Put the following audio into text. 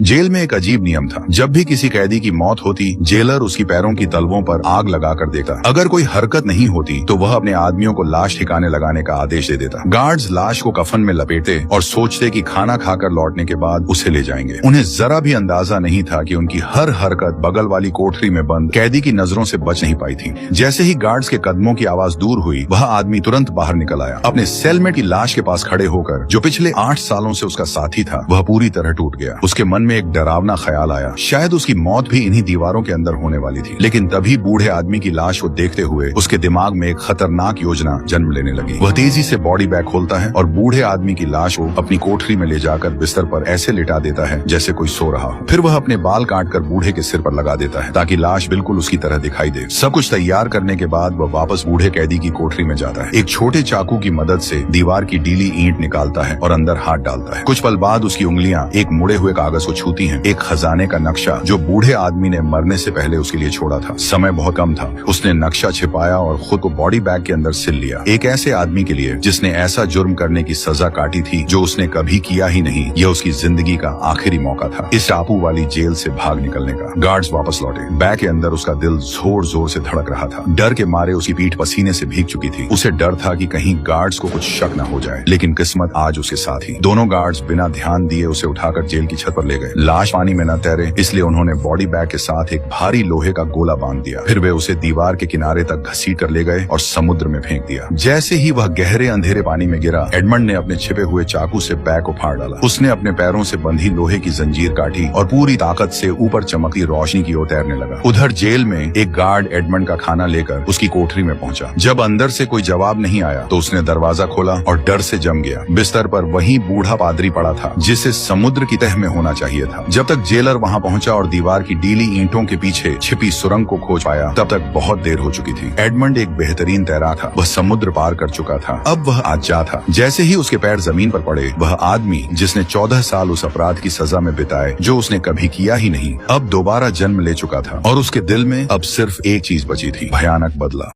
Jail में एक अजीब नियम था। जब भी किसी कैदी की मौत होती, जेलर उसकी पैरों की तलवों पर आग लगाकर देता। अगर कोई हरकत नहीं होती तो वह अपने आदमियों को लाश ठिकाने लगाने का आदेश दे देता। गार्ड्स लाश को कफन में लपेटते और सोचते कि खाना खाकर लौटने के बाद उसे ले जाएंगे। उन्हें जरा भी अंदाजा नहीं था कि उनकी हर हरकत बगल वाली कोठरी में बंद कैदी की नजरों से बच नहीं पाई थी। जैसे ही गार्ड्स के कदमों की आवाज दूर हुई, वह आदमी तुरंत बाहर निकल आया। अपने सेलमेट की लाश के पास खड़े होकर जो पिछले 8 सालों से उसका साथी था, वह पूरी तरह टूट गया। उसके मन में एक डरावना ख्याल आया, शायद उसकी मौत भी इन्हीं दीवारों के अंदर होने वाली थी। लेकिन तभी बूढ़े आदमी की लाश को देखते हुए उसके दिमाग में एक खतरनाक योजना जन्म लेने लगी। वह तेजी से बॉडी बैग खोलता है और बूढ़े आदमी की लाश को अपनी कोठरी में ले जाकर बिस्तर पर ऐसे लिटा देता है जैसे कोई सो रहा हो। फिर वह अपने बाल काटकर बूढ़े के सिर पर लगा देता है ताकि लाश बिल्कुल उसकी तरह दिखाई दे। सब कुछ तैयार करने के बाद वह वापस बूढ़े कैदी की कोठरी में जाता है। एक छोटे चाकू की मदद से दीवार की डीली ईंट निकालता है और अंदर हाथ डालता है। कुछ पल बाद उसकी उंगलियां एक मुड़े हुए कागज को छूती हैं। एक खजाने का नक्शा जो बूढ़े आदमी ने मरने से पहले उसके लिए छोड़ा था। समय बहुत कम था। उसने नक्शा छिपाया और खुद को बॉडी बैग के अंदर सिल लिया। एक ऐसे आदमी के लिए जिसने ऐसा जुर्म करने की सजा काटी थी जो उसने कभी किया ही नहीं। यह उसकी जिंदगी का आखिरी मौका था, इस टापू वाली जेल से भाग निकलने का। गार्ड्स वापस लौटे। बैग के अंदर उसका दिल जोर जोर से धड़क रहा था। डर के मारे उसकी पीठ पसीने से भीग चुकी थी। उसे डर था कि कहीं गार्ड्स को कुछ शक न हो जाए। लेकिन किस्मत आज उसके साथ ही। दोनों गार्ड्स बिना ध्यान दिए उसे उठाकर जेल की छत पर ले गए। लाश पानी में न तैरे इसलिए उन्होंने बॉडी बैग के साथ एक भारी लोहे का गोला बांध दिया। फिर वे उसे दीवार के किनारे तक घसीट कर ले गए और समुद्र में फेंक दिया। जैसे ही वह गहरे अंधेरे पानी में गिरा, एडमंड ने अपने छिपे हुए चाकू से बैग को फाड़ डाला। उसने अपने पैरों से बंधी लोहे की जंजीर काटी और पूरी ताकत से ऊपर चमकती रोशनी की ओर तैरने लगा। उधर जेल में एक गार्ड एडमंड का खाना लेकर उसकी कोठरी में पहुंचा। जब अंदर से कोई जवाब नहीं आया तो उसने दरवाजा खोला और डर से जम गया। बिस्तर पर वही बूढ़ा पादरी पड़ा था जिसे समुद्र की तह में होना चाहिए था। जब तक जेलर वहां पहुंचा और दीवार की डीली ईंटों के पीछे छिपी सुरंग को खोज पाया, तब तक बहुत देर हो चुकी थी। एडमंड एक बेहतरीन तैराक था। वह समुद्र पार कर चुका था। अब वह आजा था। जैसे ही उसके पैर जमीन पर पड़े, वह आदमी जिसने 14 साल उस अपराध की सजा में बिताए जो उसने कभी किया ही नहीं, अब दोबारा जन्म ले चुका था और उसके दिल में अब सिर्फ एक चीज बची थी, भयानक बदला।